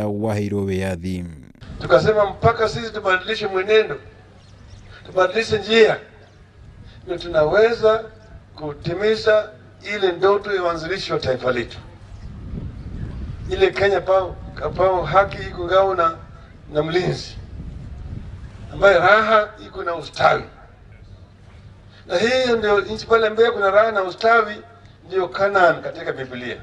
Wahiro Weadhi. Tukasema mpaka sisi tubadilishe mwenendo, tubadilishe njia, ndio tunaweza kutimiza ile ndoto ya uanzilishi wa taifa letu. Ile Kenya pao haki iko ngao na mlinzi, ambaye raha iko na ustawi. Na hiyo ndio nchi pale mbele kuna raha na ustawi, ndio Kanaan katika Biblia.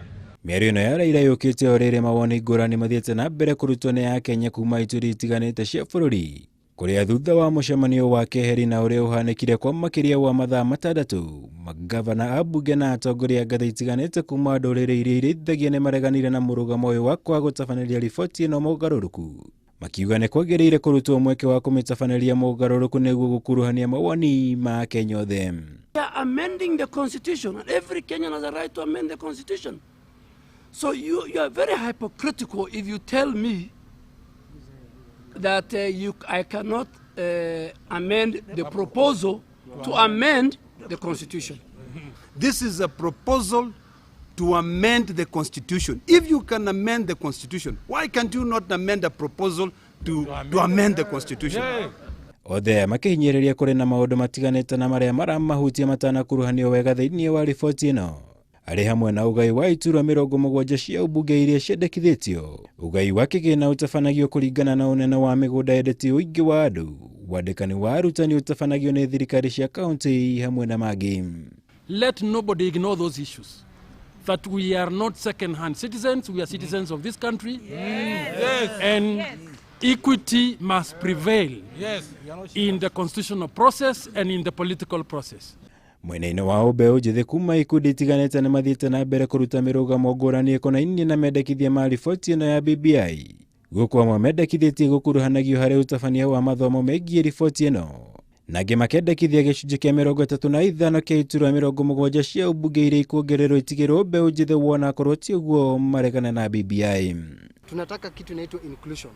Mĩario ĩno ya Raila yũkĩte o rĩrĩ mawoni ngũrani mathiĩte na mbere kũrutwo nĩ akenya kuma ituri itiganĩte cia bũrũri, kũrĩa thutha wa mũcemanio wa keheri na ũrĩa ũhanĩkire kwa makĩria wa mathaa 6, magavana, ambunge na atongoria ngathĩ itiganĩte kuma ndũrĩrĩ iria irĩithagia nĩ mareganire na mũrũgamo ũyũ wa kwaga gũtabanĩria riboti ĩno mũgarũrũku, makiuga nĩ kwagĩrĩire kũrutwo mweke wa kũmĩtabanĩria mũgarũrũku nĩguo gũkuruhania mawoni ma Akenya othe. We are amending the constitution, and every Kenyan has a right to amend the constitution. So you are very hypocritical if you tell me that I cannot amend the proposal to amend the constitution. This is a proposal to amend the constitution. If you can amend the constitution, why can't you not amend a proposal to amend the constitution? Othe makihinyĩrĩria kũrĩ na maũndũ matiganĩte na marĩa maramahutia matanakuruhanio wega thĩinĩ wa riboti ĩno, arĩ hamwe na ũgai wa iturwa 70 cia ũmbunge iria ciendekithĩtio, ũgai wa kĩgĩna ũtabanagio kũringana na ũnene wa mĩgũnda yendetio ũingĩ wa andũ, wandĩkani wa arutani ũtabanagio nĩ thirikari cia kaunti hamwe na mangĩ. Let nobody ignore those issues. That we are not second-hand citizens, we are citizens of this country. Yes. And equity must prevail in the constitutional process and in the political process. Mwena-inĩ wa ũmbeũ njĩthĩ kuma ikundi itiganĩte nĩ mathiĩte na mbere kũruta mĩrũgamo ngũrani ĩkonainie na mendekithia ma riboti ĩno ya BBI, gũkũ amwe mendekithĩtie gũkuruhanagio harĩ ũtabania wa mathomo megiĩ riboti ĩno, nangĩ makendekithia gĩcunjĩ kĩa 35 kĩa iturwa 70 cia ũmbunge iria ikuongererwo itigĩrwo mbeũ njĩthĩ wona korwo ti ũguo maregane na BBI. Tunataka kitu inaitwa inclusion.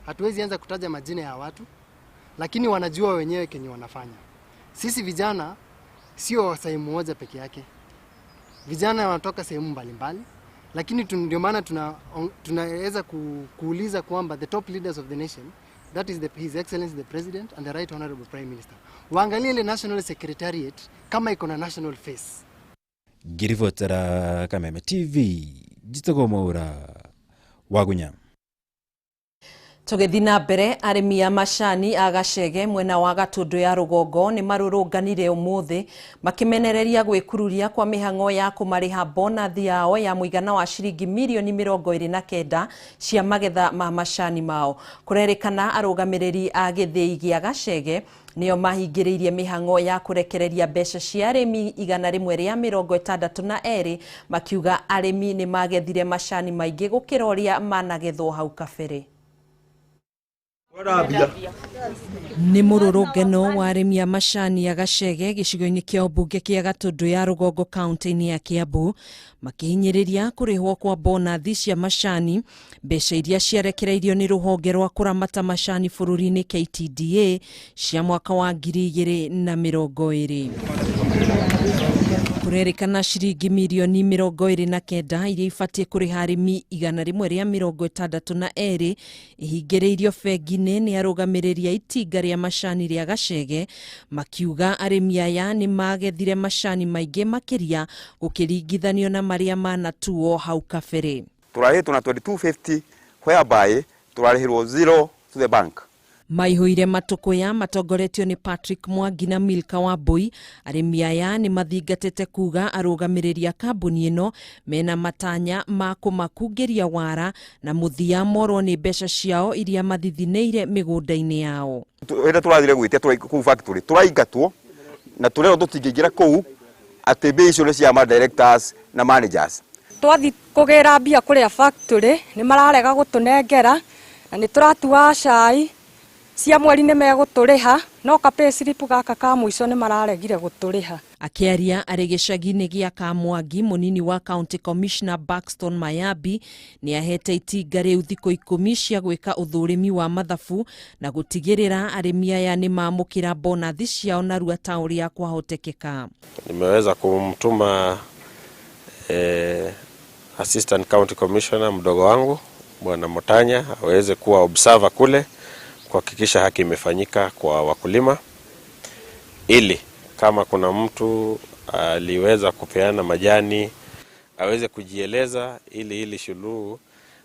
Hatuwezi anza kutaja majina ya watu, lakini wanajua wenyewe kenye wanafanya. Sisi vijana sio sehemu moja peke yake. Vijana wanatoka sehemu mbalimbali, lakini ndio maana tunaweza kuuliza kwamba the top leaders of the nation, that is His Excellency the President and the Right Honorable Prime Minister, waangalie ile National Secretariat kama iko na national face. Girivotera Kameme TV, Jitoko Moura, Wagunya. Tugethina mbere arĩmi a macani a Gachege mwena wa Gatundu ya rũgongo nĩ marũrũnganire ũmũthĩ makimenereria gwĩkururia kwa mĩhang'o ya kũmarĩha bonathi yao ya mũigana wa ciringi mirioni 29 cia magetha ma macani mao. Kũrerĩkana arũgamĩrĩri a gĩthĩi gĩa Gachege nĩo mahingĩrĩirie mĩhang'o ya kũrekereria mbeca cia arĩmi 162 makiuga arĩmi nĩ magethire macani maingĩ gũkĩra ũrĩa managethwo hau kabere. Nĩ mũrũrũngano wa arĩmi a macani ya Gachege gĩcigo-inĩ kĩa ũmbunge kĩa Gatundu ya rũgongo kaunti-inĩ ya Kiambu makĩhinyĩrĩria kũrĩhwo kwa bonathi cia macani, mbeca iria ciarekereirio nĩ rũhonge rwa kũramata macani bũrũri-inĩ KTDA cia mwaka wa 2020. Kũrerĩkana ciringi mirioni 29 iria ibatiĩ kũrĩha arĩmi 162 ihingĩrĩirio bengi-inĩ nĩ arũgamĩrĩri a itinga rĩa macani rĩa Gachege, makiuga arĩmi aya nĩ magethire macani maingĩ makĩria gũkĩringithanio na marĩa manatuo hau kabere. Tũrarĩhĩtwo na 2250 whereby tũrarĩhĩrwo 0 to the bank. Maihũire matũkũya matongoretio nĩ Patrick Mwangi na Milka Wambui, arĩmi aya nĩ mathingatĩte kuga arũgamĩrĩri a kambuni ĩno mena matanya ma kũmakungĩria wara na mũthia morwo nĩ mbeca ciao iria mathithinĩire mĩgũnda-inĩ yao. Wenda tũrathire gwĩtia kũu factory tũraingatwo na tũrero tũtingĩingĩra kũu atĩ mbia icio nĩ cia ma directors na managers. Twathi kũgĩra mbia kũrĩa factory nĩ mararega gũtũnengera na nĩ tũratua cai cia mweri nĩ megũtũrĩha no kapay slip gaka ka mũico nĩ mararegire gũtũrĩha. Akĩaria arĩ gĩcagi-inĩ gĩa Kamwangi, mũnini wa County Commissioner Buxton Mayambi nĩ ahete itinga rĩu thikũ 10 cia gwĩka ũthũrĩmi wa mathabu na gũtigĩrĩra arĩmi aya nĩ mamũkĩra bonathi ciao narua ta ũrĩa kwahotekeka. Nimeweza kumtuma Assistant County Commissioner mdogo wangu Bwana Motanya aweze kuwa observer kule kuhakikisha haki imefanyika kwa wakulima, ili kama kuna mtu aliweza kupeana majani aweze kujieleza, ili hili shulu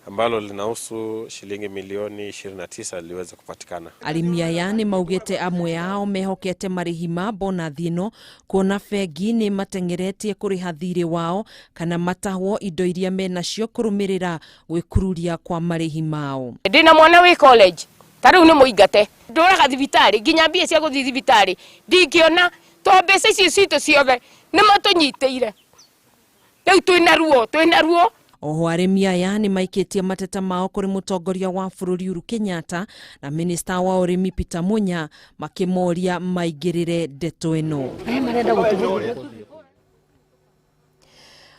ambalo linahusu shilingi milioni 29 liweze kupatikana. Arimia yani maugete amwe yao mehokete marihima bona thino kuona fegi ni matengeretie kuriha thirĩ wao kana matahwo indo iria menacio kurumirira gwikururia kwa marihimao. Ndina mwana wi college tariu ni muingate nduraga thibitari nginya mbia cia guthi thibitari ndingiona to mbeca icio cito ciothe ni matunyiteire riu twina ruo. Oho arimia yani maikitie mateta mao kuri mutongoria wa bururi Uhuru Kenyatta na minister wa urimi Peter Munya makimoria maigirire ndeto eno.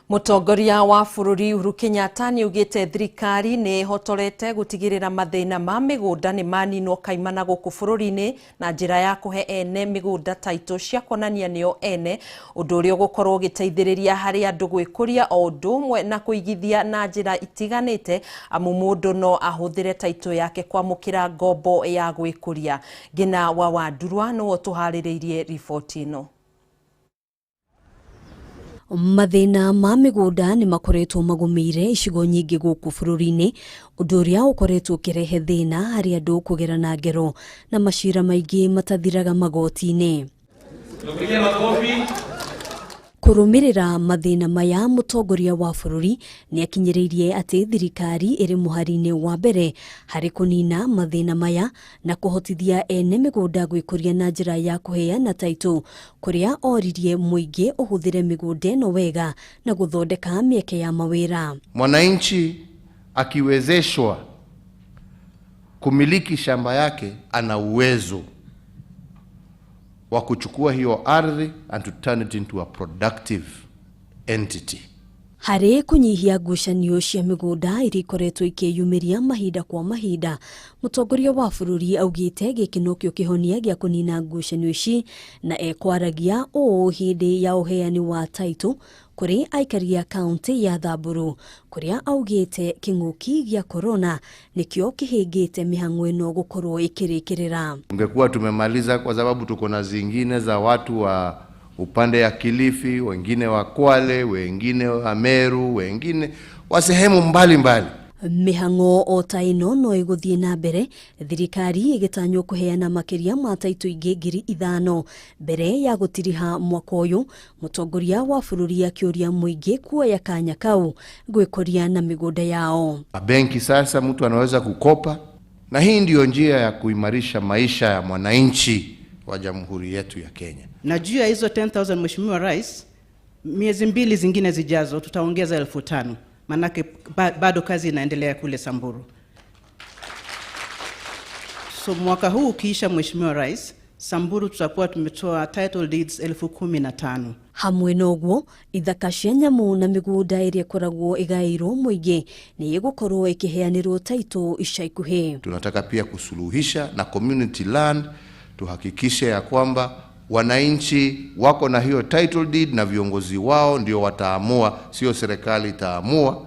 Mutongoria wa bururi Uhuru Kenyatta ni ugite thirikari ni hotorete gutigirira mathina ma migunda ni maninwo kaimana guku bururi-ini na njira ya kuhe ene migunda title cia konania nio ene undu uria gukorwo giteithiriria hari andu gwikuria o undu umwe na kuigithia na njira itiganite amu mundu no ahuthire title yake kwamukira ngombo ya gwikuria. Gina wa Wandurwa no tuhaririirie ripoti ino. Mathina ma migunda ni makoretwo magumire icigo nyingi guku bururi-ini undu uria ukoretwo kirehe thina hari andu kugerana ngero na macira maingi matathiraga magoti-ini. Kurumirira mathina maya mutongoria wa bururi ni akinyiririe ati thirikari iri muhari-ini wa mbere hari kunina mathina maya na kuhotithia ene migunda gwikuria na njira ya kuheana title kuria oririe muingi uhuthire migunda ino wega na guthondeka mieke ya mawira. Mwananchi akiwezeshwa kumiliki shamba yake ana uwezo wa kuchukua hiyo ardhi and to turn it into a productive entity. Hari kunyihia ngucanio cia migunda iri koretwo ikiyumiria mahinda kwa mahinda, mutongoria wa bururi augite gikino kio kihonia gia kunina ngucanio ici na ekwaragia o hindi ya uheani wa title kuri aikaria kaunti ya Thamburu kuria augite kinguki gia corona nikio kihingite mihango ino gukorwo ikirikirira. Ungekuwa tumemaliza kwa sababu tuko na zingine za watu wa upande ya Kilifi, wengine wa Kwale, wengine wa Meru, wengine wa sehemu mbalimbali. Mihango o taino no iguthie na mbere, thirikari igitanywo kuheana makiria ma title ingi 5,000 mbere ya gutiriha mwaka uyu. Mutongoria wa bururi akiuria muingi kuoya kanya kau gwikoria na migunda yao. Benki sasa mtu anaweza kukopa, na hii ndio njia ya kuimarisha maisha ya mwananchi wa Jamhuri yetu ya Kenya. Na juu ya hizo 10,000 Mheshimiwa Rais, miezi 2 zingine zijazo tutaongeza 5,000. Manake bado kazi inaendelea kule Samburu. So mwaka huu ukiisha Mheshimiwa Rais, Samburu tutakuwa tumetoa title deeds 15,000. Hamwe noguo ithaka cia nyamu na migunda iria koragwo igairwo muingi ni igukorwo ikiheanirwo title ica ikuhi. Tunataka pia kusuluhisha na community land, tuhakikishe ya kwamba wananchi wako na hiyo title deed na viongozi wao ndio wataamua, sio serikali itaamua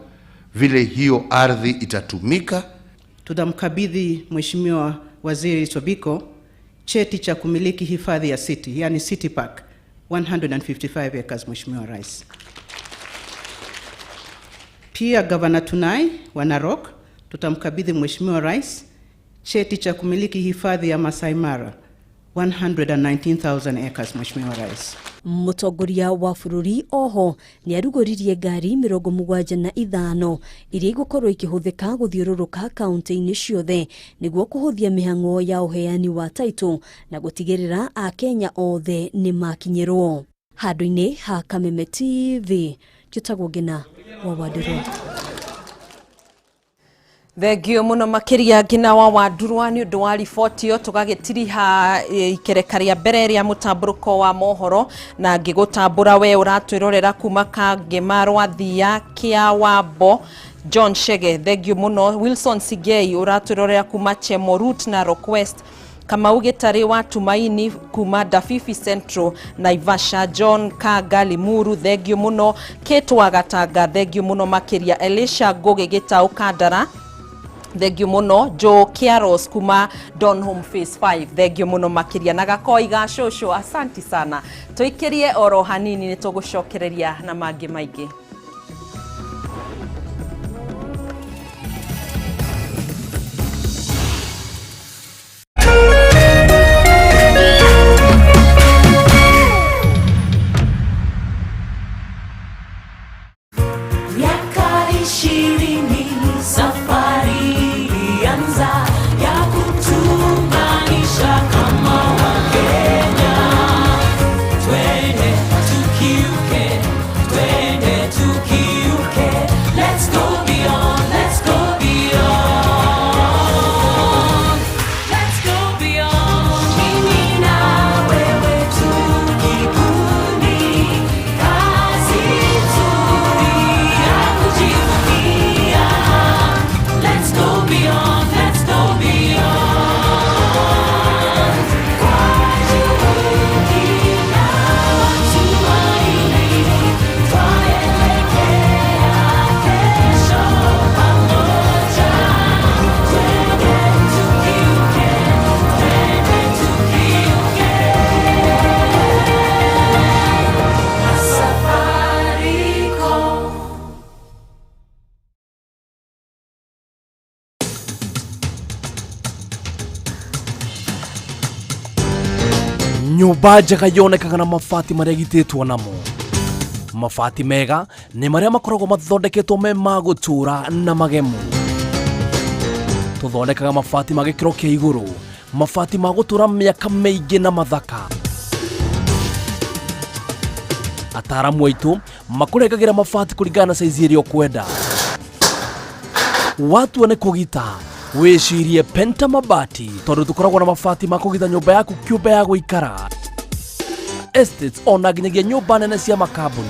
vile hiyo ardhi itatumika. Tutamkabidhi Mheshimiwa Waziri Tobiko cheti cha kumiliki hifadhi ya city, yani City Park 155 acres Mheshimiwa Rais. Pia Governor Tunai wa Narok tutamkabidhi Mheshimiwa Rais cheti cha kumiliki hifadhi ya Masai Mara 119,000 acres Mheshimiwa Rais. Mutongoria wa bururi oho ni arugoririe ngari 75 iria igukorwo ikihuthika guthiururuka kaunti-ini ciothe niguo kuhuthia mihango ya uheani wa title na gutigirira a Kenya othe ni makinyirwo. Handu-ini ha Kameme TV njutagwo Ngina wa Wandurwa. Thengio muno makiria Ngina wa Wandurwa ni undu wa riboti yo tugagitiriha ikereka ria mbere ria mutamburuko wa mohoro na ngigutambura we uratwirorera kuma Kangemarwa Thia Kia Wambo John Shege. Thengio muno Wilson Sigei uratwirorera kuma Chemorut na Rock Kamau Gitari wa Tumaini kuma Dafifi Central Naivasha. John Kagali Muru thengio muno. Kate wa Gatanga thengio muno makiria. Elisha Goge Gitau Kandara Thengio muno Jo Kiaros kuma Don Home Phase 5. Thengio muno makiria na gakoi ga shosho. Asanti sana. Tuikirie oro hanini ni tugucokereria na mangi maingi. Nyumba njega yonekaga na mabati maria gititwo namo. Mabati mega ni maria makoragwo mathondeketwo me magutura na magemu. Tuthondekaga mabati magikiro kia iguru, mabati magutura miaka meigi na mathaka. Ataramu aitu makurengagira mabati kuringana na size iria ukwenda. Watu ane kugita wicirie Penta Mabati tondu tukoragwo na mabati ma kugita nyumba yaku kiumbe ya guikara. Estates ona nginyagia nyumba nene cia makambuni.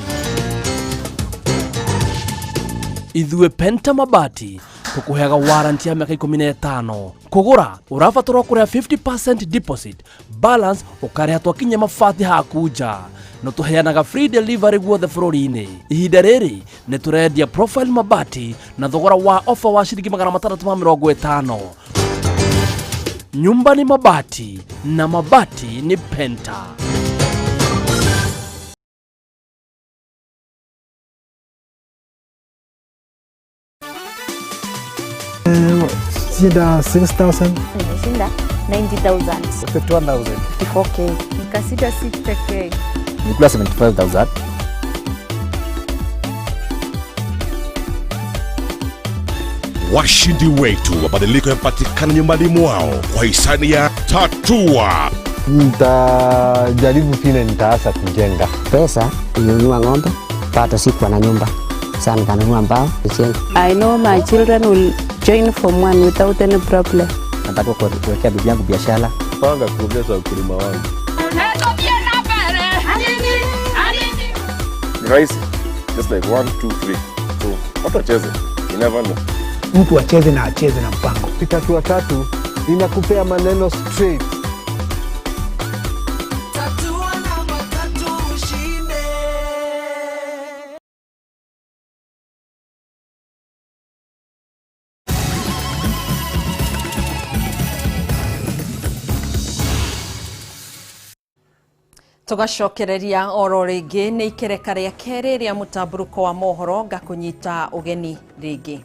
Ithue Penta Mabati tukuheaga warranty ya miaka 15. Kugura urabatarwo kurea 50% deposit, balance ukareha twakinya mabati hakuja. No tuheanaga free delivery guothe bururi-ini. Ihinda riri ni turendia profile mabati na thogora wa offer wa shilingi 650. Nyumba ni mabati na mabati ni Penta. Shinda 6,000. Shinda 90,000. 51,000. 54K. Nikasida 60K. Nikula 75,000. Washindi wetu mabadiliko yapatikana nyumbani mwao kwa hisani ya Tatua. Nitajaribu vile nitaanza kujenga. Pesa kununua ng'ombe, bado sikuwa na nyumba. Sasa nikanunua mbao nijenga. I know my children will join from one without any problem. Nataka kuwekea bibi yangu biashara. Panga kuongeza ukulima wangu. Ni rahisi. Just like 1, 2, 3. So, watu wacheze. You never know. Mtu acheze na acheze na mpango. 3 inakupea maneno straight. Tugacokereria oro ringi ni ikereka ria keri ria mutamburuko wa mohoro ngakunyita ugeni ringi.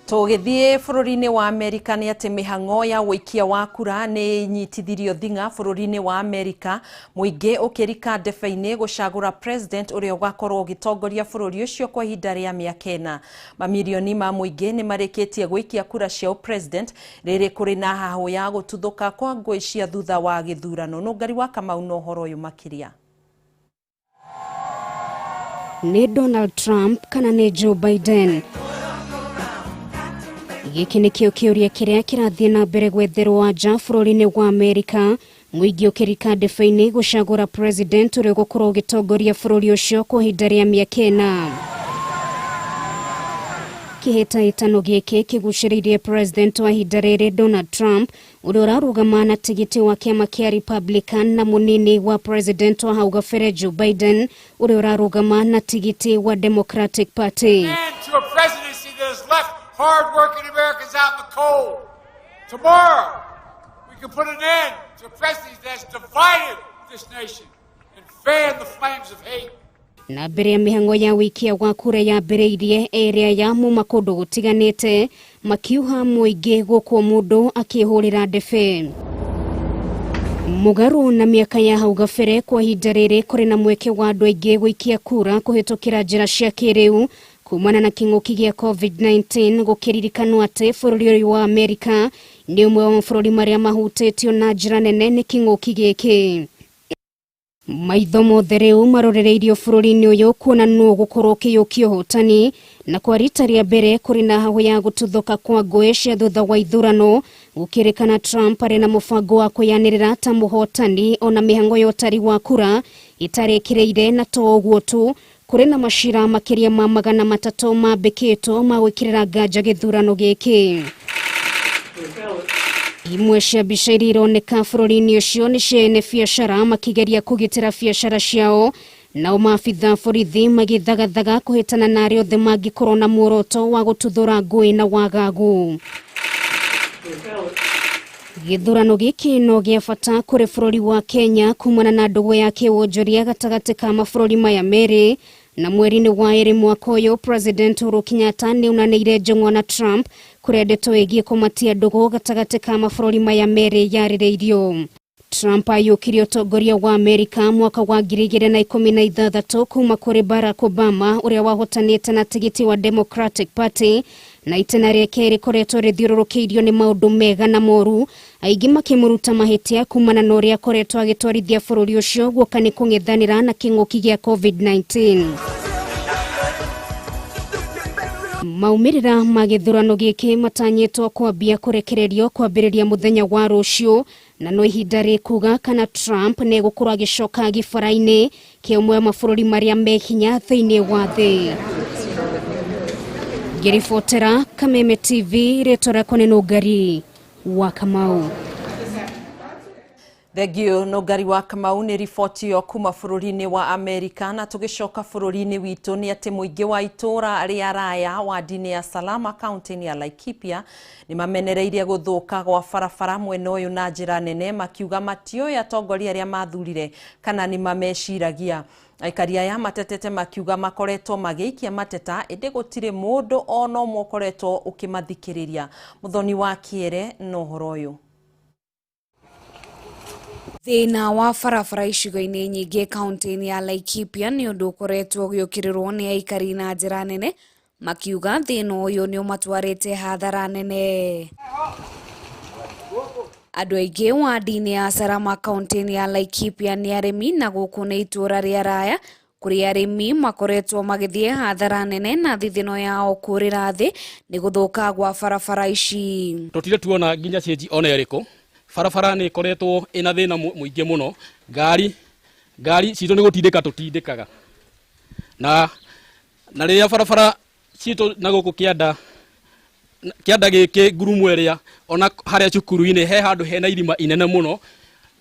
Tugithie bururi-ini wa Amerika ni ati mihango ya wikia wa kura ni nyitithirio thinga bururi-ini wa Amerika, muingi ukirika ndebe-ini gucagura president uria ugakorwo ugitongoria bururi ucio kwa ihinda ria miaka 4. Mamilioni ma muingi ni marikitie gwikia kura cia president riri kuri na hahu ya gututhuka kwa ngui cia thutha wa githurano. Nungari wa Kamau no horo uyu makiria. Ni Donald Trump kana ni Joe Biden? Giki ni kio kiuria kiria kirathie na mbere gwetherwo anja bururi-ini wa Amerika, muingi ukirika ndebe-ini gucagura president uria gukorwo ugitongoria bururi ucio kwa ihinda ria miaka 4. Kihitaitano giki kiguciririe president wa ihinda riri Donald Trump uria urarugama na tigiti wa kiama kia Republican na munini wa president wa hau gabere Joe Biden uria urarugama na tigiti wa Democratic Party. hard-working Americans out in the cold. Tomorrow, we can put an end to a president that's divided this nation and fan the flames of hate. Na mbere ya mihango ya wikia wa kura ya mbere area ya mumakondo gutiganite makiuha muingi guko mundu akihurira ndebe. Mugaru na miaka ya hau gabere kwa ihinda riri kuri na mweke wa andu aingi gwikia kura kuhitukira njira cia kiriu kumana na king'uki gia COVID-19 gukiririkanwo ati bururi wa Amerika ni umwe wa mabũrũri maria mahutĩtio na njĩra nene ni king'uki giki. Maitho mothe rĩu marorereirio bũrũri-inĩ ũyũ kuona nũ gũkorwo kĩiyũkia ũhotani na kwa rita rĩa mbere kũrĩ na hahu ya gũtuthuka kwa ngũĩ cia thutha wa ithurano gũkĩrĩkana Trump arĩ na mũbango wa kwĩyanĩrĩra ta mũhotani ona mĩhang'o ya ũtari wa kura ĩtarekĩrĩire na to ũguo tu kũrĩ na macira makĩria ma 300 mambĩkĩtwo ma gwĩkĩrĩra nganja gĩthurano gĩkĩ. Imwe cia mbica iria ironeka bũrũri-inĩ ũcio nĩ cia ene biacara makĩgeria kũgitĩra biacara ciao nao maabitha borithi magĩthagathaga kũhĩtana na arĩa othe mangĩkorwo na muoroto wa gũtuthũra ngũĩ na wagagu. Gĩthurano gĩkĩ no gĩa bata kũrĩ bũrũri wa Kenya kumana na ndũgũ ya kĩwonjoria gatagatĩ ka mabũrũri maya merĩ. Na mweri-inĩ wa ĩrĩ mwaka ũyũ President Uhuru Kenyatta nĩaunanĩire njong'wa na Trump kũrĩa ndeto ĩgiĩ kũmatia ndũgũ gatagatĩ ka mabũrũri maya merĩ yarĩrĩirio. Trump ayũkirie ũtongoria wa Amerika mwaka wa 2016 kuma kũrĩ Barack Obama ũrĩa wahotanĩte na tigiti wa Democratic Party na itena rĩake rĩkoretwo rĩthiũrũrũkĩirio nĩ maũndũ mega na moru, aingĩ makĩmũruta mahĩtia kumana na ũrĩa akoretwo agĩtwarithia bũrũri ũcio guoka nĩ kũng'ethanĩra na kĩng'ũki gĩa COVID-19. Maumĩrĩra ma gĩthurano gĩkĩ matanyĩtwo kwambia kũrekererio kwambĩrĩria mũthenya wa rũciũ na no ihinda rĩkuga kana Trump nĩ egũkorwo agĩcoka gĩbara-inĩ kĩa ũmwe wa mabũrũri marĩa me hinya thĩinĩ wa thĩ. Ngĩribotera Kameme TV rĩtwa rĩakwa nĩ Nũngari wa Kamau. Thengio Nũngari wa Kamau nĩ riboti yo kuma bũrũri-inĩ wa Amerika na tũgĩcoka bũrũri-inĩ witũ nĩ atĩ mũingĩ wa itũra rĩa Raya wa ndini ya Salama kaunti-inĩ ya Laikipia nĩ mamenereirie gũthũka gwa barabara mwena ũyũ na njĩra nene makiuga matioĩ atongoria arĩa mathurire kana nĩ mameciragia. Aikari aya matetete makiuga makoretwo magĩikia mateta ĩndĩ gũtirĩ mũndũ ona ũmwe ũkoretwo ũkĩmathikĩrĩria. Mũthoni wa Kĩere na ũhoro ũyũ. Thĩna wa barabara icigo-inĩ nyingĩ kaunti-inĩ ya Laikipia nĩ ũndũ ũkoretwo ũgĩũkĩrĩrwo nĩ aikari na njĩra nene makiuga thĩna ũyũ nĩ ũmatwarĩte hathara nene. Andũ aingĩ wa ndini ya Salama kaunti-inĩ ya Laikipia nĩ arĩmi na gũkũ nĩ itũra rĩa Raya kũrĩa arĩmi makoretwo magĩthiĩ hathara nene na thithino yao kũrĩra thĩ nĩ gũthũka gwa barabara ici. Tũtire tuona nginya cĩnji ona ĩrĩkũ. Barabara nĩ ĩkoretwo ĩna thĩna mũingĩ mũno. Ngari citũ nĩ gũtindĩka tũtindĩkaga. Na rĩrĩa barabara citũ na gũkũ kĩanda gĩkĩ ngurumu ĩrĩa ona harĩa cukuru-inĩ he handũ hena irima inene mũno.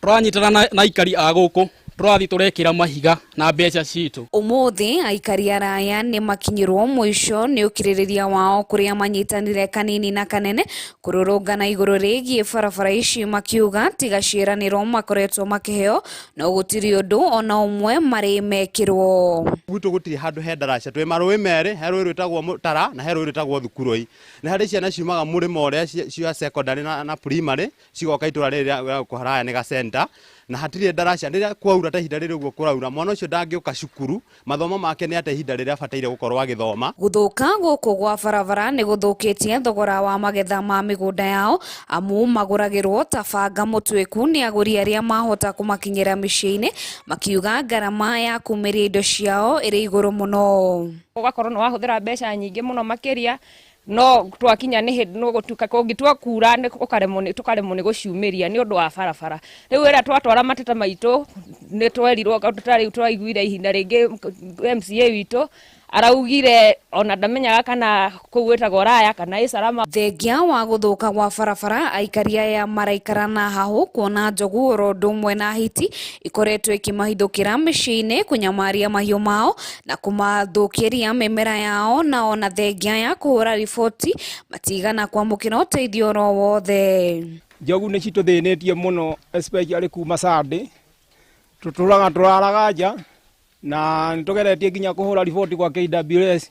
Tũranyitana na aikari a gũkũ tũrathi tũrekĩra mahiga na mbeca citũ. Ũmũthĩ aikari a Raya nĩ makinyĩrwo mũico nĩ ũkirĩrĩria wao kũrĩa manyitanire kanini na kanene kũrũrũngana igũrũ rĩgiĩ barabara ici makiuga tiga ciĩranĩro makoretwo makĩheo no gũtirĩ ũndũ ona ũmwe marĩ mekĩrwo. Gwitũ gũtirĩ handũ he ndaraca twĩ marũĩ merĩ he rũĩ rwĩtagwo Tara na he rũĩ rwĩtagwo Thukurũi. Nĩ harĩ ciana ciumaga mũrĩmo ũrĩa cia secondary na primary cigoka itũra rĩrĩa kũharaya nĩ ga center na hatirĩ ndaraca rĩrĩa kwaura ta ihinda rĩrĩ ũguo kũraura mwana ũcio ndangĩũka cukuru mathomo make nĩ ate ihinda rĩrĩa abataire gũkorwo agĩthoma. Gũthũka gũkũ gwa barabara nĩ gũthũkĩtie thogora wa magetha ma mĩgũnda yao amu magũragĩrwo ta banga mũtweku nĩ agũri arĩa mahota kũmakinyĩra mĩciĩ-inĩ makiuga ngarama ya kumĩria indo ciao ĩrĩ igũrũ mũno. Ũgakorwo nĩ wahũthĩra mbeca nyingĩ mũno makĩria no twakinya nĩ no gũtuka kũngĩtua kura tukaremwo nĩ gũciumĩria nĩ ũndũ wa barabara. Rĩu ĩrĩa twatwara mateta maitũ nĩ twerirwo tũtarĩ twaiguire ihinda rĩngĩ MCA witũ araugire ona ndamenyaga kana kugwetagwo raya kana Isalama. Thengia wa guthuka gwa barabara aikari aya maraikara na hahu kuona njogu orondo mwe na hiti ikoretwo ikimahithukira micii-ini kunyamaria mahiu mao na kumathukiria mimera yao, na ona thengia ya kuhura riboti matigana kwamukira uteithio oro wothe. Njogu ni cituthinetie muno, especially kuma Sunday tuturaga turaraga nja na nitugeretie nginya kuhura riboti kwa KWS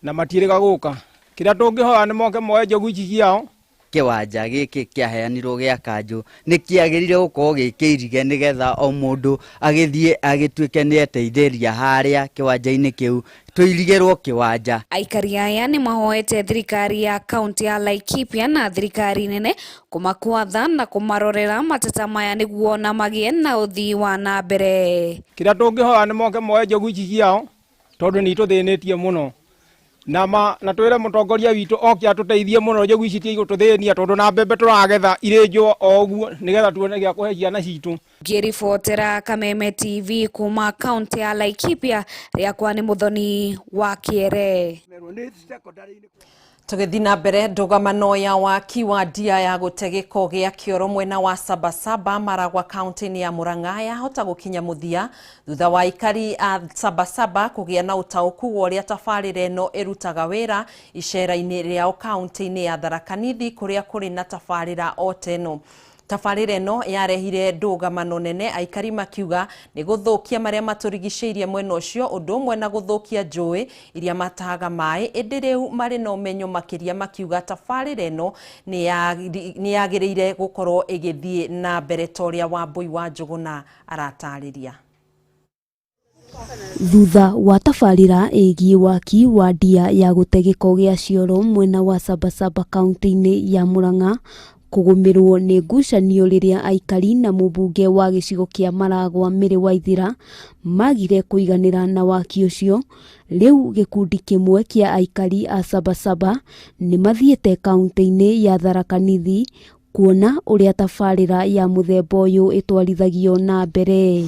na matiriga guka. Kira tungihoya ni moke moe njogu ici ciao. Kiwanja giki kiaheanirwo gia kanju ni kiagirire gukorwo gikirige nigetha o mundu agithie agituike ni eteithĩria haria kiwanja-ini kiu tuirigerwo kiwanja. Aikari aya ni mahoete thirikari ya kaunti ya Laikipia na thirikari nene kumakwatha na kumarorera mateta maya niguo na magie na uthii wa na mbere. Kira tungihoya ni moke moe njogu ici ciao tondu ni tuthinetie muno na twire mutongoria witu oke atuteithie muno njogu ici tie igututhinia tondu na mbembe turagetha irinjwo o uguo nigetha tuone gia kuhe ciana citu. Ngiribotera Kameme TV kuma kaunti ya Laikipia, riakwa ni Muthoni wa Kiere. Tugithi na mbere ndugamano ya waki wa ndia ya gutegeko gia kioro mwena wa Sabasaba Maragwa kaunti-ini ya Murang'a yahota gukinya muthia thutha wa aikari a Sabasaba kugia na utauku wa uria tabarĩra ĩno ĩrutaga wĩra icera-inĩ rĩao kaunti-ini ya Tharaka Nithi kuria kuri na tabarĩra oteno. Tabarĩra ĩno yarehire ndugamano nene, aikari makiuga ni guthukia maria maturigicĩirie mwena ũcio ũndũ ũmwe na guthukia njũĩ iria matahaga maĩ. Ĩndĩ rĩu marĩ na ũmenyo makĩria makiuga tabarĩra ĩno nĩ yagĩrĩire gũkorwo ĩgĩthiĩ na mbere ta ũrĩa Wambui wa Njũgũna aratarĩria. Thutha wa tabarĩra ĩgiĩ waki wa ndia ya gutegeko gia cioro mwena wa Sabasaba kaunti-ini ya Murang'a kugumirwo ni ngucanio riria aikari na mubunge wa gicigo kia Maragwa Mĩrĩ Waithira magire kuiganira na waki ucio. Riu gikundi kimwe kia aikari a Sabasaba ni mathiete kaunti-ini ya Tharaka Nithi kuona uria tabarĩra ya muthemba uyu itwarithagio na mbere.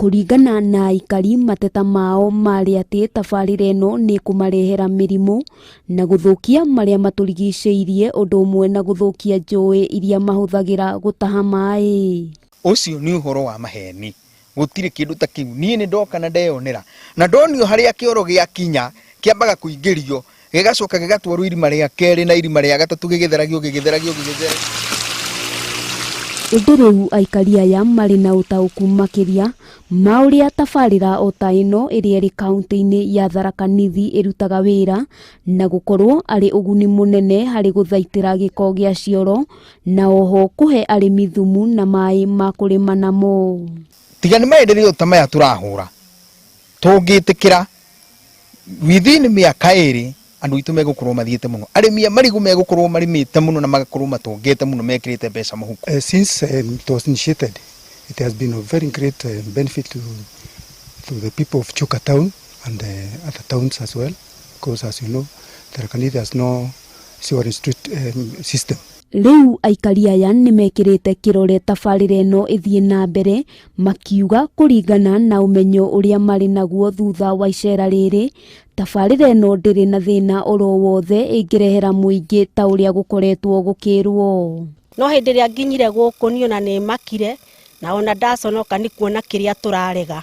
Kuringana na aikari, mateta mao mari ati tabarĩra ĩno ni kumarehera mĩrimũ na guthukia maria maturigicĩirie undu umwe na guthukia njũĩ iria mahuthagira gutaha maĩ. Ucio ni uhoro wa maheni, gutire kindu ta kiu nie ni ndoka na ndeyonera na ndonio haria kioro gia kinya kiambaga kuingĩrio gigacoka gigatwarwo irima ria keri na irima ria gatatu gigitheragio. Ĩndĩ rĩu aikari aya marĩ na ũtaũku makĩria ma ũrĩa tabarĩra o ta ĩno ĩrĩa ĩrĩ kaunti-inĩ ya Tharaka Nithi ĩrutaga wĩra na gũkorwo arĩ ũguni mũnene harĩ gũthaitĩra gĩko gĩa cioro na oho kũhe arĩmi thumu na maĩ ma kũrĩma namo. Tiga nĩ maendeleo ta maya turahũra tũngĩtĩkĩra within mĩaka ĩrĩ andu itu megukorwo mathiete muno, arĩmi marigu megukorwo marimite muno na magakorwo matongete muno mekirite mbeca muhuko. Since it was initiated, it has been of very great benefit to the people of Chuka town and other towns as well, because as you know, Tharaka Nithi has no sewerage system. Riu aikari aya ni mekirite kirore tabarĩra ĩno ĩthiĩ na mbere, makiuga kuringana na umenyo uria mari naguo thutha wa icera rĩrĩ, tabarĩra ĩno ndĩrĩ na thĩna oro wothe ĩngĩrehera mũingĩ ta ũrĩa gũkoretwo gũkĩrwo. No hĩndĩ ĩrĩa nginyire gũkũ niona nĩ makire na ona ndaconoka ni kuona kĩrĩa tũrarega.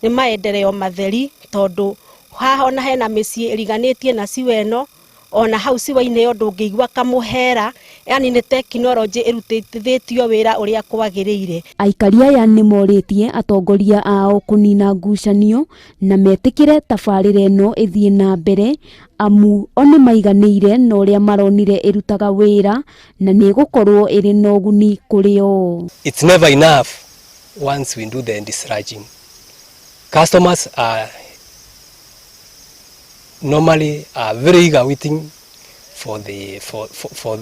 Nĩ maendeleo matheri tondu haha ona hena mĩciĩ ĩriganĩtie na ciwe ĩno, ona hau ciwa-inĩ yo ndũngĩigua kamũhera, yani nĩ tekinoronjĩ ĩrutithĩtio wĩra ũrĩa kwagĩrĩire. Aikari aya nĩ morĩtie atongoria ao kũnina ngucanio na metĩkĩre tabarĩra ĩno ĩthiĩ na mbere, amu one maiganĩire na ũrĩa maronire ĩrutaga wĩra na nĩ gũkorwo ĩrĩ na ũguni kũrĩ o. It's never enough once we do the discharging. Customers are normally very eager waiting for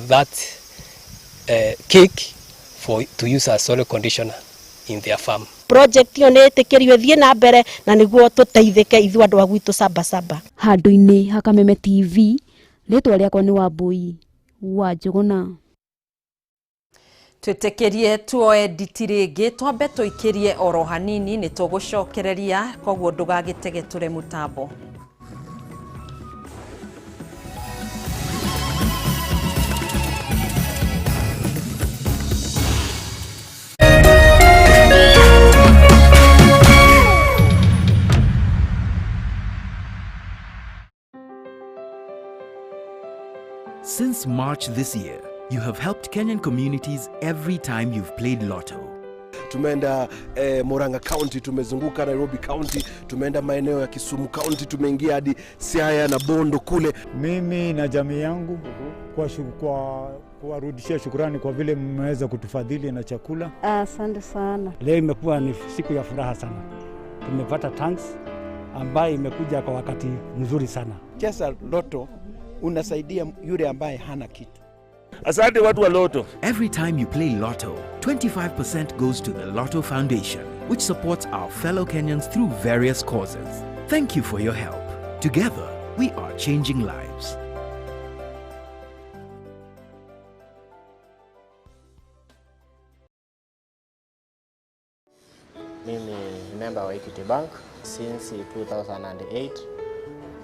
that cake to use as soil conditioner in their farm. Project yo nĩ ĩtĩkĩrio thiĩ na mbere na nĩguo tũteithĩke ithuĩ andũ a gwitũ Sabasaba. Handũ-inĩ ha Kameme TV, rĩtwa rĩakwa nĩ Wambui wa Njũgũna. Twetekerie tuoe nditirĩngĩ twambe tũikĩrie oro hanini nĩ tũgũcokereria koguo ndũgagĩtege tũre mũtambo. Since March this year, you have helped Kenyan communities every time you've played Lotto. Tumeenda Murang'a County, tumezunguka Nairobi County, tumeenda maeneo ya Kisumu County, tumeingia hadi Siaya na Bondo kule. Mimi na jamii yangu kuwarudishia shukrani kwa vile mmeweza kutufadhili na chakula. Asante sana. Leo imekuwa ni siku ya furaha sana. Tumepata thanks ambayo imekuja kwa wakati mzuri sana. Cheza Lotto unasaidia yule ambaye hana kitu. Asante watu wa Lotto. Every time you play Lotto, 25% goes to the Lotto Foundation, which supports our fellow Kenyans through various causes. Thank you for your help. Together, we are changing lives. Mimi ni member wa Equity Bank since 2008.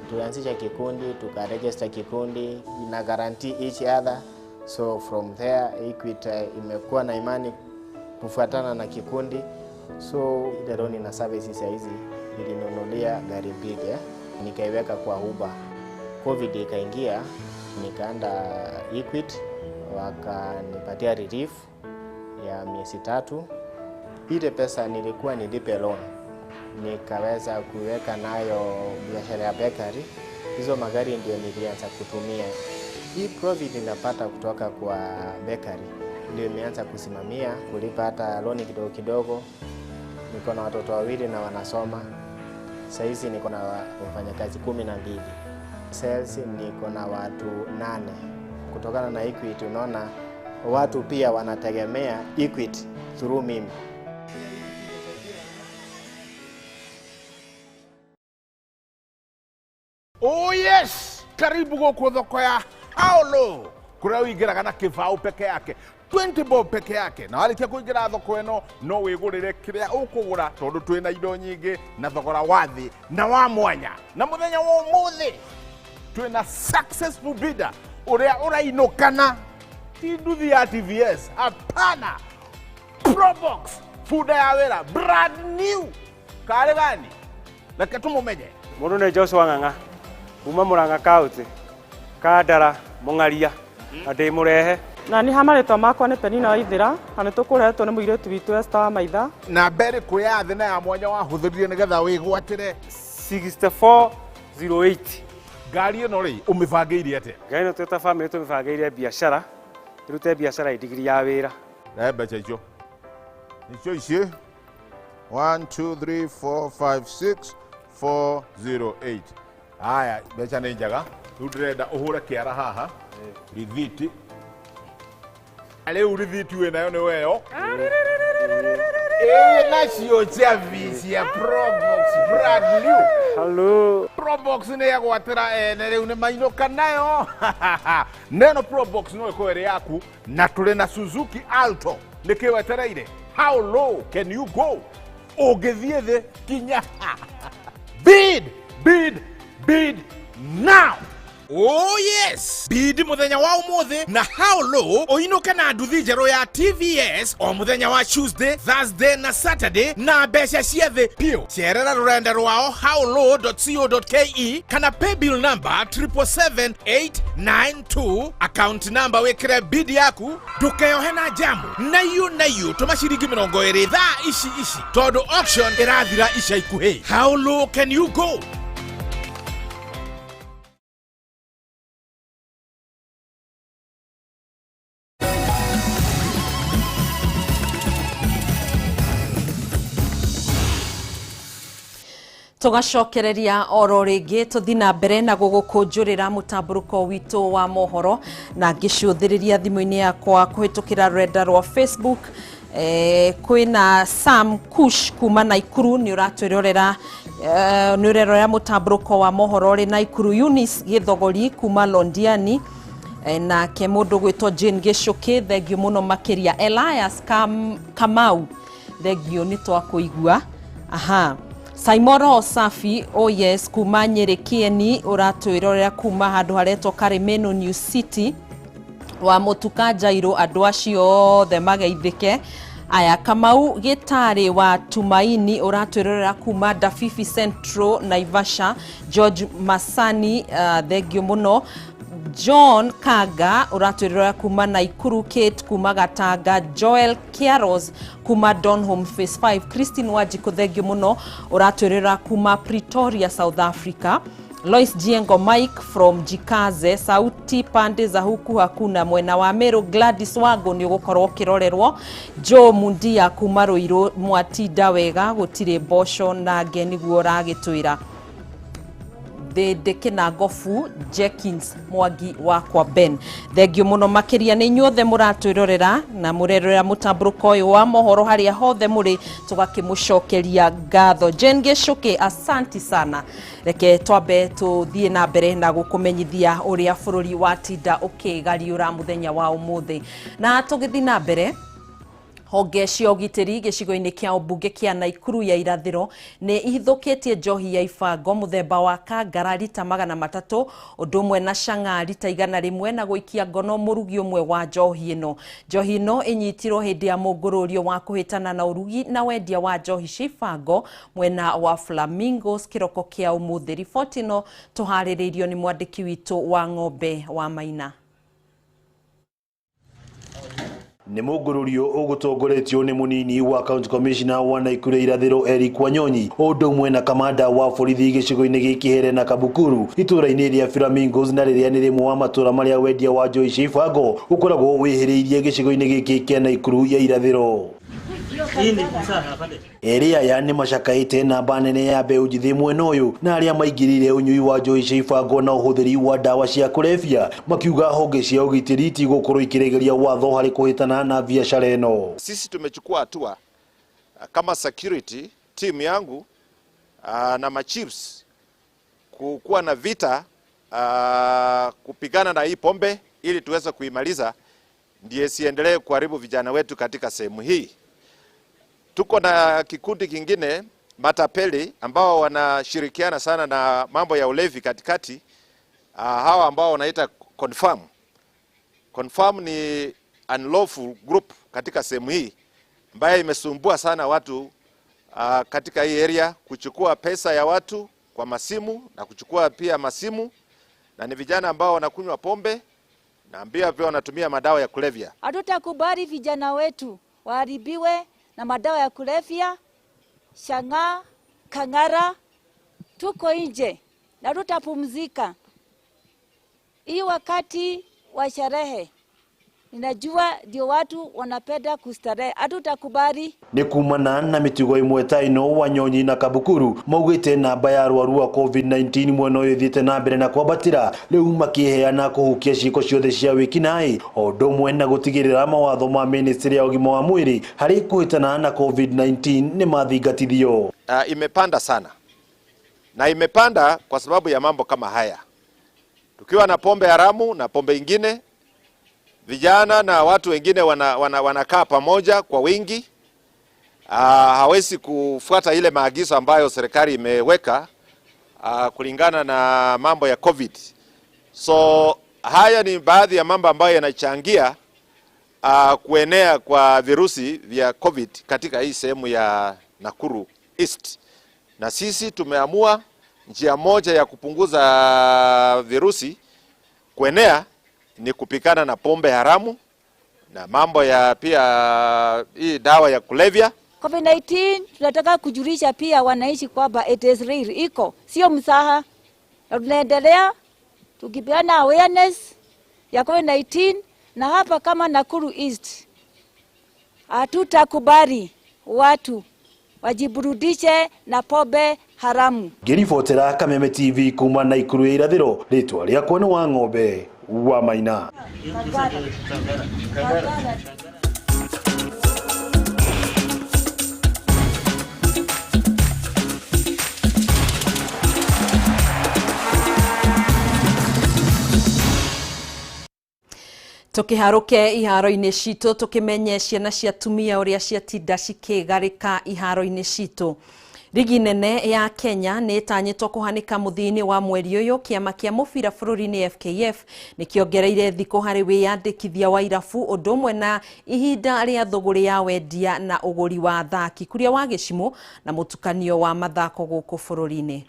Tulianzisha kikundi, tukaregister kikundi, ina guarantee each other. So from there Equity imekuwa na imani kufuatana na kikundi. So ile loan na services hizi nilinunulia gari big, nikaiweka kwa Uber. Covid ikaingia, nikaenda Equity wakanipatia relief ya miezi 3. Ile pesa nilikuwa nilipe loan, nikaweza kuweka nayo biashara ya bakery. Hizo magari ndio nilianza kutumia. Hii profit ninapata kutoka kwa bakery ndio nimeanza kusimamia, kulipa hata loan kidogo kidogo. Niko na watoto wawili na wanasoma. Sasa hizi niko na wafanyakazi 12. Sales niko na watu 8. Kutokana na Equity, unaona watu pia wanategemea Equity through mimi. Oh yes! Karibu gũkũ thoko ya Haolo. Kũrĩa wĩingĩraga na kĩbaũ peke yake. 20 bob peke yake. Na warĩkia kũingĩra thoko ĩno no wĩgũrĩre kĩrĩa ũkũgũra tondũ twĩna indo nyingĩ na thogora wa thĩ na wa mwanya. Na mũthenya wa ũmũthĩ twĩna successful bidder ũrĩa ũrainũkana. Ti nduthi ya TVS. Hapana. Probox. Fuda ya wĩra. Brand new. Karĩ gani? Reke tũmũmenye. Mũndũ nĩ Joshua Ng'ang'a. Uma Murang'a County, Kandara, Mũng'aria, atĩ mũrehe. Na nĩ hamarĩtwa makwa nĩ Penina Waithĩra, na nĩ tũkũrehetwo nĩ mũirĩtu witũ Esther wa Maitha. Na mbere kũya thĩ na ya mwanya wahũthĩrire nĩgetha wĩgwatĩre 6408. Ngari ĩno rĩ ũmĩbangĩire atĩa? Ngari ĩno twĩta family tũmĩbangĩire biacara, ĩrute biacara ndigiri ya wĩra. Na mbeca icio. Icio ici 1 2 3 4 5 6 408. Haya, mbeca nĩ njega. Rĩu ndĩrenda ũhũre kĩara haha. Rithiti. Rĩu rithiti wĩnayo nĩ weyo. Nacio chavi cia Probox brand new. Hello. Probox nĩ yagwatĩra ene rĩu nĩ mainũka nayo. Neno Probox no ĩko ĩrĩ yaku na tũrĩ na Suzuki Alto. Nĩkĩ wetereire? How low can you go? Ũngĩthiĩ thĩ kinya. Bid now. Oh yes! Bid muthenya wa umuthi na how low oinuke na nduthi njerũ ya TVS o muthenya wa Tuesday, Thursday na Saturday na mbeca ciothe pio. Cerera rurenda rwao howlow.co.ke kana pay bill number 777892 account number wekire bid yaku ndukeyohe na jamu na yu tuma ciringi 20 thaa ici tondu auction irathira ica ikuhĩ. How low can you go? Tugacokereria oro ringi tuthina mbere na gugukunjurira mutamburuko witu wa mohoro na ngicũthĩrĩria thimũ-inĩ yakwa kũhĩtũkĩra rurenda rwa Facebook. Kwĩna Sam Kush kuma Naikuru nĩ ũratwĩrorera mutamburuko wa mohoro ri Naikuru. Eunice Gĩthogori kuma Londiani, nake mundu gwitwo Jane Gichuki thengio muno makiria. Elias Kamau thengio ni twakuigua. Aha, Simon Safi oh yes kuma Nyeri Kieni uratwirorera kuma handu haretwo Karimeno New City wa Mutuka Jairo andu acio othe mageithike. Aya, Kamau Gitari wa Tumaini uratwirorera kuma Dafifi Central Naivasha. George Masani thengio muno. John Kaga uratwirorera kuma Naikuru. Kate kuma Gatanga. Joel Kiaros kuma Donholm Phase 5. Christine Wajiko thengio muno uratwirorera kuma Pretoria South Africa. Lois Jiengo Mike from Jikaze. Sauti pande za huku hakuna mwena wa Meru. Gladys Wago ni ugukorwo kirorerwo. Joe Mundia kuma Ruiru Mwatida wega gutire bosho na ngeni guo ragitwira. Dekena Gofu Jenkins Mwangi wakwa Ben thengio muno makiria ni nyothe muratwirorera na murerera mutamburuko uyu wa mohoro haria hothe muri tugakimucokeria ngatho. Jane Gichuki asanti sana. Reke twambe tuthie na mbere na gukumenyithia uria bururi wa tinda ukigariura muthenya wa umuthi na tugithi na mbere. Honge cia ugitiri gicigo-ini kia ubunge kia Naikuru ya irathiro ni ihithukitie njohi ya ibango muthemba wa kangara lita 300 undu umwe na canga lita 100 na guikia ngono murugi umwe wa njohi ino. Njohi ino inyitirwo hindi ya mungururio wa kuhitana na urugi na wendia wa njohi cia ibango mwena wa Flamingos kiroko kia umuthi. Riboti ino tuhaririirio ni mwandiki witu wa Ng'ombe wa Maina. Ni mugururio ugutongoretio ni munini wa County Commissioner wa Naikuru irathiro Eric Wanyonyi undu umwe na kamanda wa borithi gicigo-ini giki Here na Kabukuru itura-ini ria Flamingos na riria ni rimwe wa matura maria wendia wa njohi cia ibango ukoragwo wihiriirie gicigo-ini giki kia Naikuru ya irathiro. Eria ya ni macakaite na banene ya mbeu njithi mwena uyu na aria maingirire unyui wa njohi cia ibango na uhuthiri wa dawa cia kulevya makiuga honge cia ugitiri itigokorwo ikiregeria watho hari kuhitana na biashara ino. Sisi tumechukua hatua kama security team yangu na machiefs kuwa na vita kupigana na hii pombe ili tuweze kuimaliza, ndiye siendelee kuharibu vijana wetu katika sehemu hii. Tuko na kikundi kingine matapeli ambao wanashirikiana sana na mambo ya ulevi katikati, hawa ambao wanaita confirm. Confirm ni unlawful group katika sehemu hii ambayo imesumbua sana watu katika hii area, kuchukua pesa ya watu kwa masimu na kuchukua pia masimu, na ni vijana ambao wanakunywa pombe na pia wanatumia madawa ya kulevya. Hatutakubali vijana wetu waharibiwe na madawa ya kulevya, shanga, kangara. Tuko nje na tutapumzika. Hii wakati wa sherehe, ninajua ndio watu wanapenda kustarehe, hatutakubali. Ni kumana na mitigo imwe ta ino Wanyonyi na Kabukuru maugite namba ya arwaru wa COVID-19 mwena uyu thiite na mbere na kwabatira, riu makiheana kuhukia ciiko ciothe cia wikinai undu umwe na gutigirira mawatho ma ministry ya ugima wa mwiri hari kuhitana na COVID-19 ni mathingatithio. Imepanda sana na imepanda kwa sababu ya mambo kama haya. Tukiwa na pombe haramu na pombe ingine, vijana na watu wengine wanakaa pamoja kwa wingi, hawezi kufuata ile maagizo ambayo serikali imeweka kulingana na mambo ya COVID. So haya ni baadhi ya mambo ambayo yanachangia kuenea kwa virusi vya COVID katika hii sehemu ya Nakuru East. Na sisi tumeamua njia moja ya kupunguza virusi kuenea ni kupikana na pombe haramu na mambo ya pia hii dawa ya kulevya. COVID-19 tunataka kujulisha pia wanaishi kwamba it is real, iko sio mzaha. Na tunaendelea tukipeana awareness ya COVID-19, na hapa kama Nakuru East hatutakubali watu wajiburudishe na pombe haramu. Ngiribotera Kameme TV kuma Naikuru ya irathiro, ritwa riakwa ni wa Ng'ombe wa Maina. Tukiharuke iharo-ini citu tukimenye ciana cia tumia uria ciatinda cikigarika iharo-ini citu. Ligi nene ya Kenya ni itanyitwo kuhanika muthini wa mweri uyu. Kiama kia mubira bururi-ini FKF nikiongereire thiku hari wiyandikithia wa irabu undu umwe na ihinda ria thuguri ya wendia na uguri wa athaki kuria wa gicimo na mutukanio wa mathako guku bururi-ini.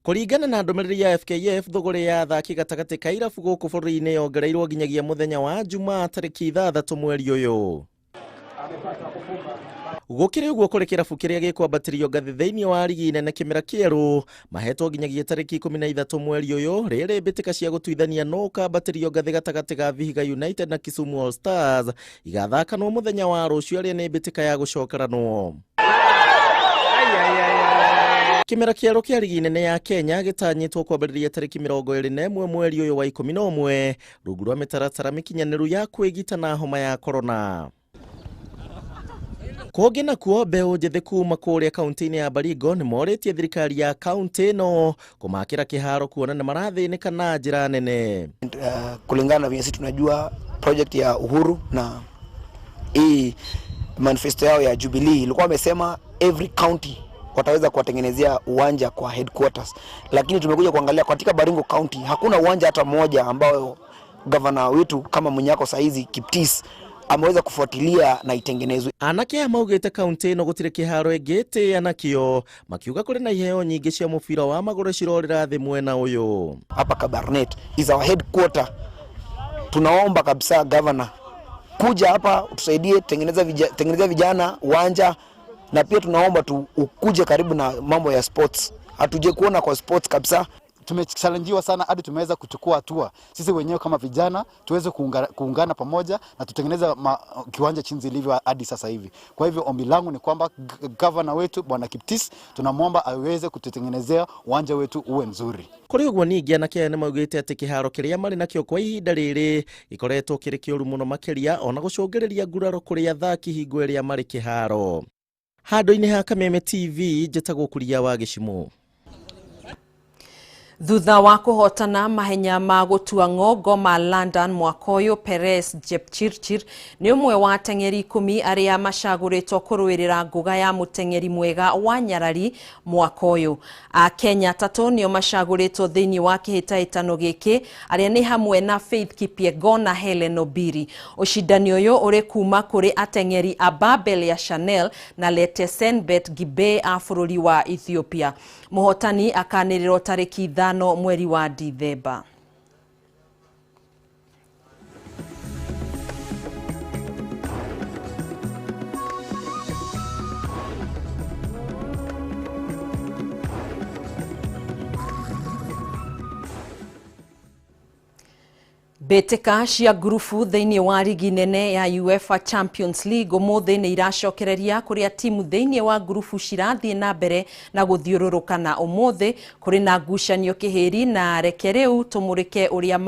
Kuringana na ndumiriri ya FKF, thuguri ya athaki gatagati ka irabu guku bururi-ini yongereirwo nginyagia muthenya wa Jumaa tariki 6 mweri uyu. Gukiri uguo kuri kirabu kiria gikwambatirio ngathi thiini wa ligi nene kimera kieru mahetwo nginyagia tariki 13 mweri uyu. Riri mbitika cia gutuithania no kambatirio ngathi gatagati ga Vihiga United na Kisumu All Stars igathakanwo muthenya wa rucio aria ni mbitika ya gucokeranwo. Kimera kieru kia ligi nene ya Kenya gitanyitwo kwambĩrĩria tariki 21 mweri uyu wa 11 rungu rwa mĩtaratara mĩkinyaniru ya kwĩgita na homa ya corona. Kogi na kuo mbeu njithi kuma kuria kaunti-ini ya Baringo ni moretie thirikari ya kaunti no kumakira kiharo kuona na marathinika na njira nene. Kulingana na vyensi tunajua project ya Uhuru na hii manifesto yao ya Jubilee ilikuwa wamesema every county wataweza kuwatengenezea uwanja kwa headquarters, lakini tumekuja kuangalia katika Baringo County hakuna uwanja hata mmoja ambao governor wetu kama Munyako saizi Kiptis ameweza kufuatilia na itengenezwe. Anake amaugite kaunti no gutire kiharo egete anakio makiuga kuri na iheo nyingi cia mubira wa maguru cirorira thi mwena uyu. Hapa Kabarnet is our headquarter. Tunaomba kabisa governor kuja hapa utusaidie tengeneza vijana uwanja, na pia tunaomba tu ukuje karibu na mambo ya sports. Hatuje kuona kwa sports kabisa. Tumechallenjiwa sana hadi tumeweza kuchukua hatua sisi wenyewe kama vijana tuweze kuungana pamoja na tutengeneza kiwanja chinzi ilivyo hadi sasa hivi. Kwa hivyo ombi langu ni kwamba governor wetu Bwana Kiptis tunamwomba aweze kututengenezea uwanja wetu uwe mzuri. Kuri uguo ningi anake maugite ati kiharo kiria mari nakio kwa ihinda riri ikoretwo kiri kiuru muno makiria ona gucungiriria nguraro kuri athaki hingo iria mari kiharo. Handu-ini ha Kameme TV njitagwo Kuria wa Gicimo. Thutha wa kuhotana mahenya ma gutua ngongo ma London mwaka uyu, Perez Jepchirchir ni umwe wa ateng'eri 10 aria macaguritwo kuruirira nguga ya muteng'eri mwega wa nyarari mwaka uyu. Kenya 3 nio macaguritwo thiini wa kihitaitano giki aria ni hamwe na Faith Kipyegon na Helen Obiri. Ushindani uyu uri kuma kuri ateng'eri Ababel ya Chanel na Letesenbet Gibe a bururi wa Ethiopia. Muhotani akanirirwo tariki 5 mweri wa Disemba. Betika cia grupu thiini wa ligi nene ya UEFA Champions League umuthi ni iracokereria kuria timu thiini wa grupu cirathie na mbere na guthiururukana umuthi kuri na ngucanio kihiri na reke riu tumurike uria